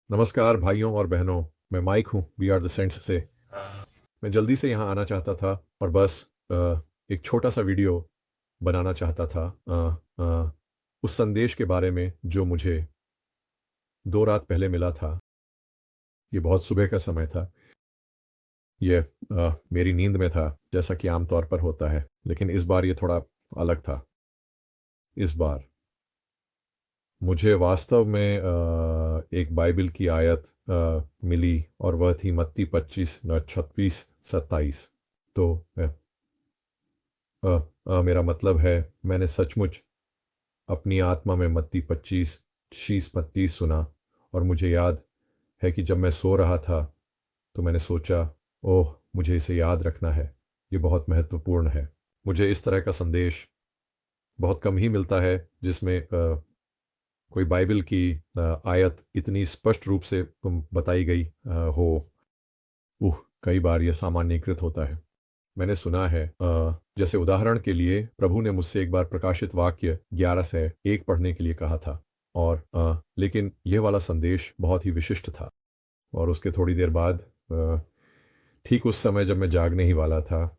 नमस्कार भाइयों और बहनों। मैं माइक हूँ वी आर द सेंट्स से। मैं जल्दी से यहाँ आना चाहता था और बस एक छोटा सा वीडियो बनाना चाहता था उस संदेश के बारे में जो मुझे 2 रात पहले मिला था। ये बहुत सुबह का समय था। ये मेरी नींद में था जैसा कि आमतौर पर होता है, लेकिन इस बार ये थोड़ा अलग था। इस बार मुझे वास्तव में एक बाइबल की आयत मिली और वह थी मत्ती 25:36-27। तो मेरा मतलब है, मैंने सचमुच अपनी आत्मा में मत्ती 25:36-32 सुना और मुझे याद है कि जब मैं सो रहा था तो मैंने सोचा, ओह मुझे इसे याद रखना है, ये बहुत महत्वपूर्ण है। मुझे इस तरह का संदेश बहुत कम ही मिलता है जिसमें कोई बाइबल की आयत इतनी स्पष्ट रूप से बताई गई हो। कई बार यह सामान्यीकृत होता है। मैंने सुना है, जैसे उदाहरण के लिए प्रभु ने मुझसे एक बार प्रकाशित वाक्य 11 से 1 पढ़ने के लिए कहा था और लेकिन यह वाला संदेश बहुत ही विशिष्ट था। और उसके थोड़ी देर बाद ठीक उस समय जब मैं जागने ही वाला था,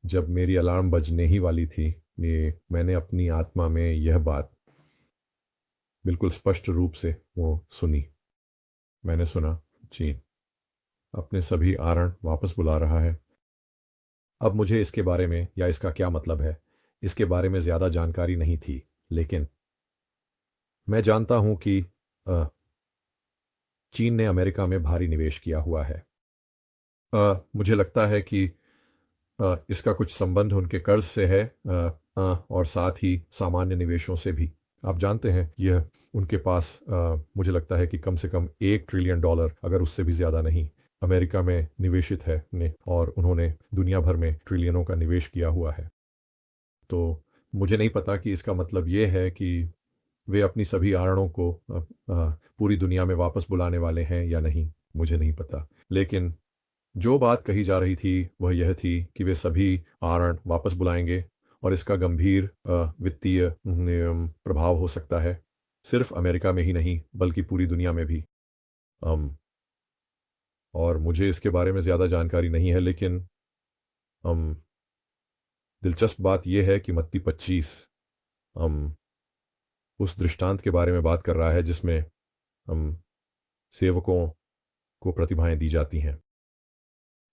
जब मेरी अलार्म बजने ही वाली थी, ये मैंने अपनी आत्मा में यह बात बिल्कुल स्पष्ट रूप से वो सुनी। मैंने सुना, चीन अपने सभी आरण वापस बुला रहा है। अब मुझे इसके बारे में या इसका क्या मतलब है, इसके बारे में ज़्यादा जानकारी नहीं थी, लेकिन मैं जानता हूं कि अ, चीन ने अमेरिका में भारी निवेश किया हुआ है। मुझे लगता है कि इसका कुछ संबंध उनके कर्ज से है, और साथ ही सामान्य निवेशों से भी। आप जानते हैं, यह उनके पास मुझे लगता है कि कम से कम $1 ट्रिलियन, अगर उससे भी ज़्यादा नहीं, अमेरिका में निवेशित है ने, और उन्होंने दुनिया भर में ट्रिलियनों का निवेश किया हुआ है। तो मुझे नहीं पता कि इसका मतलब ये है कि वे अपनी सभी आरणों को पूरी दुनिया में वापस बुलाने वाले हैं या नहीं, मुझे नहीं पता। लेकिन जो बात कही जा रही थी वह यह थी कि वे सभी आरण वापस बुलाएंगे और इसका गंभीर वित्तीय प्रभाव हो सकता है, सिर्फ अमेरिका में ही नहीं बल्कि पूरी दुनिया में भी। अम, और मुझे इसके बारे में ज़्यादा जानकारी नहीं है, लेकिन अम, दिलचस्प बात यह है कि मत्ती 25 अम, उस दृष्टांत के बारे में बात कर रहा है जिसमें सेवकों को प्रतिभाएं दी जाती हैं।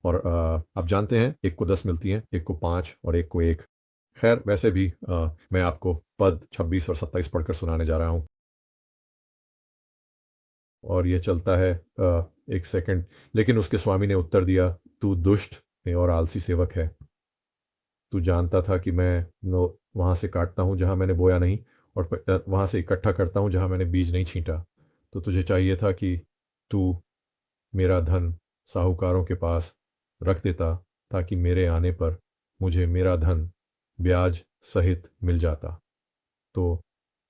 और आप जानते हैं, एक को 10 मिलती हैं, एक को 5 और एक को 1। खैर, वैसे भी मैं आपको पद 26 और 27 पढ़कर सुनाने जा रहा हूँ। और यह चलता है, 1 सेकंड। लेकिन उसके स्वामी ने उत्तर दिया, तू दुष्ट और आलसी सेवक है। तू जानता था कि मैं वहाँ से काटता हूँ जहाँ मैंने बोया नहीं, और वहाँ से इकट्ठा करता हूँ जहाँ मैंने बीज नहीं छींटा। तो तुझे चाहिए था कि तू मेरा धन साहूकारों के पास रख देता, ताकि मेरे आने पर मुझे मेरा धन ब्याज सहित मिल जाता। तो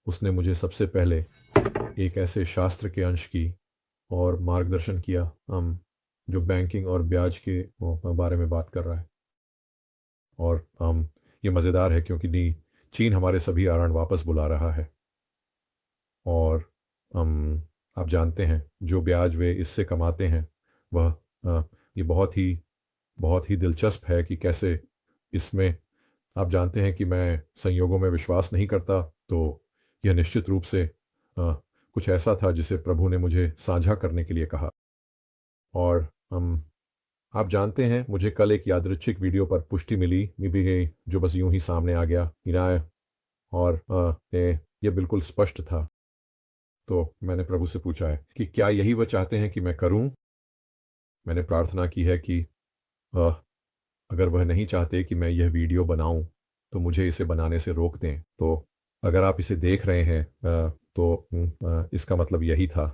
उसने मुझे सबसे पहले एक ऐसे शास्त्र के अंश की और मार्गदर्शन किया, जो बैंकिंग और ब्याज के बारे में बात कर रहा है। और ये मज़ेदार है क्योंकि चीन हमारे सभी आरण वापस बुला रहा है। और आप जानते हैं, जो ब्याज वे इससे कमाते हैं वह ये बहुत ही दिलचस्प है कि कैसे इसमें, आप जानते हैं कि मैं संयोगों में विश्वास नहीं करता, तो यह निश्चित रूप से कुछ ऐसा था जिसे प्रभु ने मुझे साझा करने के लिए कहा। और आप जानते हैं, मुझे कल एक यादृच्छिक वीडियो पर पुष्टि मिली भी गई, जो बस यूं ही सामने आ गया इनाय, और ये बिल्कुल स्पष्ट था। तो मैंने प्रभु से पूछा है कि क्या यही वह चाहते हैं कि मैं करूं। मैंने प्रार्थना की है कि अ, अगर वह नहीं चाहते कि मैं यह वीडियो बनाऊं तो मुझे इसे बनाने से रोक दें। तो अगर आप इसे देख रहे हैं, तो इसका मतलब यही था।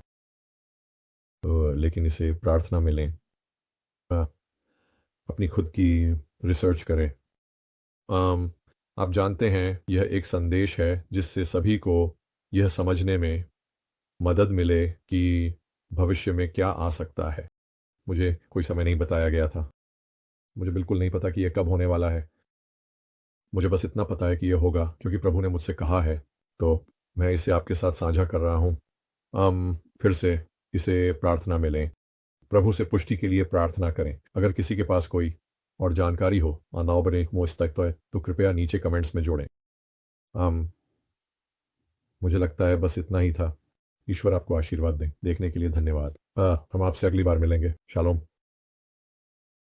लेकिन इसे प्रार्थना में लें, अ, अपनी खुद की रिसर्च करें। अम, आप जानते हैं, यह एक संदेश है जिससे सभी को यह समझने में मदद मिले कि भविष्य में क्या आ सकता है। मुझे कोई समय नहीं बताया गया था, मुझे बिल्कुल नहीं पता कि यह कब होने वाला है। मुझे बस इतना पता है कि यह होगा क्योंकि प्रभु ने मुझसे कहा है। तो मैं इसे आपके साथ साझा कर रहा हूँ। फिर से इसे प्रार्थना में लें। प्रभु से पुष्टि के लिए प्रार्थना करें। अगर किसी के पास कोई और जानकारी हो तो कृपया नीचे कमेंट्स में जोड़ें। मुझे लगता है बस इतना ही था। ईश्वर आपको आशीर्वाद दें। देखने के लिए धन्यवाद। हम आपसे अगली बार मिलेंगे। शालोम।